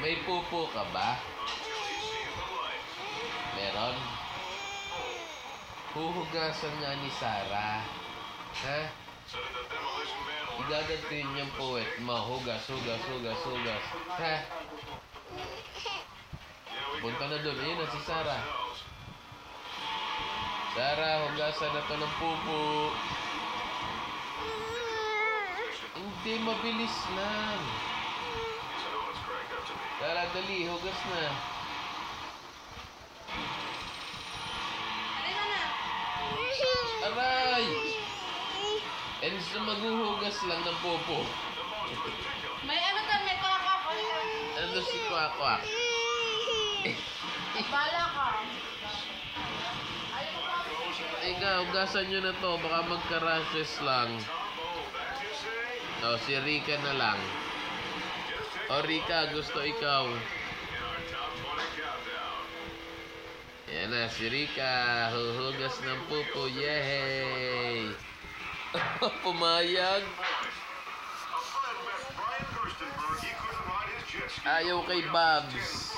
May pupo ka ba? Meron? Huhugasan nga ni Sarah. Ha? Igagantin yung puwet mo. Hugas. Ha? Punta na doon. Ayun na si Sarah. Sarah, hugasan na to ng pupo. Hindi, mabilis lang. Sarah, dali. Hugas na. Aray! Enzo, maghuhugas lang ng pupo. May ano doon, may kwak-kwak. Ano si Kwak-Kwak? Bala ka. Ikaw, hugasan nyo na to. Baka magka-rashes lang. O, si Rika na lang. O, Rika, gusto ikaw. Yan na, si Rika. Huhugas ng pupo. Yay! Pumayag. Ayaw kay Babs.